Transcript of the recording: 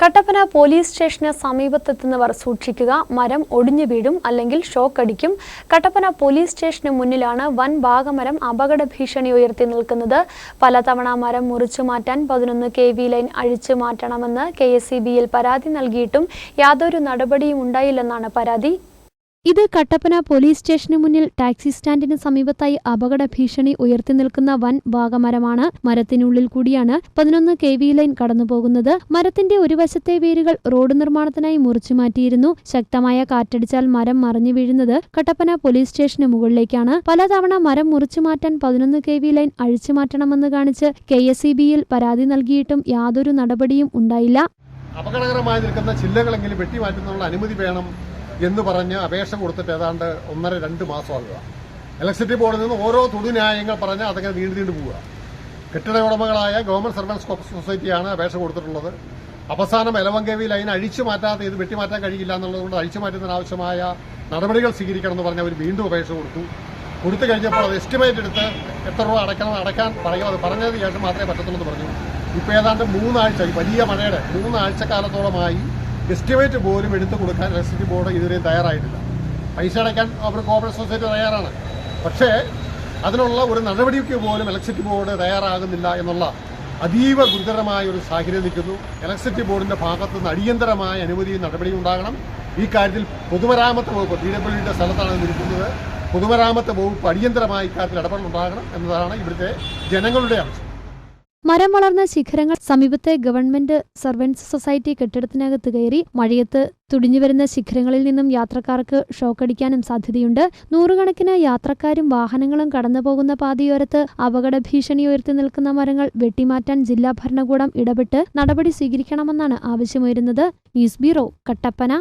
Kattappana police സ്റ്റേഷന് സമീപത്തെത്തുന്നവർ സൂക്ഷിക്കുക. മരം ഒടിഞ്ഞു വീഴും, അല്ലെങ്കിൽ ഷോക്ക് അടിക്കും. കട്ടപ്പന പോലീസ് സ്റ്റേഷന് മുന്നിലാണ് വൻ ഭാഗമരം അപകട ഭീഷണി ഉയർത്തി നിൽക്കുന്നത്. പലതവണ മരം മുറിച്ചു മാറ്റാൻ 11 kV ലൈൻ അഴിച്ചു മാറ്റണമെന്ന് KSEBയിൽ പരാതി നൽകിയിട്ടും യാതൊരു നടപടിയും ഉണ്ടായില്ലെന്നാണ് പരാതി. ഇത് കട്ടപ്പന പോലീസ് സ്റ്റേഷന് മുന്നിൽ ടാക്സി സ്റ്റാൻഡിന് സമീപത്തായി അപകട ഭീഷണി ഉയർത്തി നിൽക്കുന്ന വൻ ഭാഗമരമാണ്. മരത്തിനുള്ളിൽ കൂടിയാണ് 11 kV ലൈൻ കടന്നുപോകുന്നത്. മരത്തിന്റെ ഒരു വശത്തെ വേരുകൾ റോഡ് നിർമ്മാണത്തിനായി മുറിച്ചു മാറ്റിയിരുന്നു. ശക്തമായ കാറ്റടിച്ചാൽ മരം മറിഞ്ഞു വീഴുന്നത് കട്ടപ്പന പോലീസ് സ്റ്റേഷന് മുകളിലേക്കാണ്. പലതവണ മരം മുറിച്ചു മാറ്റാൻ 11 kV ലൈൻ അഴിച്ചു മാറ്റണമെന്ന് കാണിച്ച് KSEBയിൽ പരാതി നൽകിയിട്ടും യാതൊരു നടപടിയും ഉണ്ടായില്ല. അപകടകരമായി നിൽക്കുന്ന ചില്ലകളെങ്കിലും വെട്ടിമാറ്റുന്നതിനുള്ള അനുമതി വേണം എന്ന് പറഞ്ഞ് അപേക്ഷ കൊടുത്തിട്ട് ഏതാണ്ട് 1.5-2 മാസമാകുക. ഇലക്ട്രിസിറ്റി ബോർഡിൽ നിന്ന് ഓരോ തുടുന്യായങ്ങൾ പറഞ്ഞ് അതങ്ങനെ നീണ്ടു പോവുക. കെട്ടിട ഉടമകളായ ഗവൺമെന്റ് സർവൻസ് സൊസൈറ്റിയാണ് അപേക്ഷ കൊടുത്തിട്ടുള്ളത്. അവസാനം 11 kV ലൈൻ അഴിച്ചു മാറ്റാതെ ഇത് വെട്ടിമാറ്റാൻ കഴിയില്ല എന്നുള്ളതുകൊണ്ട് അഴിച്ചു മാറ്റുന്നതിനാവശ്യമായ നടപടികൾ സ്വീകരിക്കണമെന്ന് പറഞ്ഞ് അവർ വീണ്ടും അപേക്ഷ കൊടുത്തു കഴിഞ്ഞപ്പോൾ അത് എസ്റ്റിമേറ്റ് എടുത്ത് എത്ര രൂപ അടയ്ക്കാൻ പറയും. അത് പറഞ്ഞതിന് ശേഷം മാത്രമേ പറ്റത്തുള്ളൂ എന്ന് പറഞ്ഞു. ഇപ്പോൾ ഏതാണ്ട് 3 ആഴ്ച, വലിയ മഴയുടെ 3 ആഴ്ചക്കാലത്തോളമായി എസ്റ്റിമേറ്റ് പോലും എടുത്തു കൊടുക്കാൻ ഇലക്ട്രിസിറ്റി ബോർഡ് ഇതുവരെയും തയ്യാറായിട്ടില്ല. പൈസ അടയ്ക്കാൻ അവർ കോർപ്പറേറ്റ് സൊസൈറ്റി തയ്യാറാണ്. പക്ഷേ അതിനുള്ള ഒരു നടപടിക്ക് പോലും ഇലക്ട്രിസിറ്റി ബോർഡ് തയ്യാറാകുന്നില്ല എന്നുള്ള അതീവ ഗുരുതരമായ ഒരു സാഹചര്യം നിൽക്കുന്നു. ഇലക്ട്രിസിറ്റി ബോർഡിന്റെ ഭാഗത്തു നിന്ന് അടിയന്തരമായ അനുമതിയും നടപടിയും ഉണ്ടാകണം. ഈ കാര്യത്തിൽ പൊതുമരാമത്ത് വകുപ്പ് PWDയുടെ സ്ഥലത്താണ് നിൽക്കുന്നത്. പൊതുമരാമത്ത് വകുപ്പ് അടിയന്തരമായ ഇക്കാര്യത്തിൽ ഇടപെടലുണ്ടാകണം എന്നതാണ് ഇവിടുത്തെ ജനങ്ങളുടെ ആവശ്യം. മരം വളർന്ന ശിഖരങ്ങൾ സമീപത്തെ ഗവൺമെന്റ് സർവൻസ് സൊസൈറ്റി കെട്ടിടത്തിനകത്ത് കയറി. മഴയത്ത് തുടിഞ്ഞുവരുന്ന ശിഖരങ്ങളിൽ നിന്നും യാത്രക്കാർക്ക് ഷോക്കടിക്കാനും സാധ്യതയുണ്ട്. 100 കണക്കിന് യാത്രക്കാരും വാഹനങ്ങളും കടന്നുപോകുന്ന പാതയോരത്ത് അപകട ഭീഷണി ഉയർത്തി നിൽക്കുന്ന മരങ്ങൾ വെട്ടിമാറ്റാൻ ജില്ലാ ഭരണകൂടം ഇടപെട്ട് നടപടി സ്വീകരിക്കണമെന്നാണ് ആവശ്യമുയരുന്നത്. News bureau, Kattappana.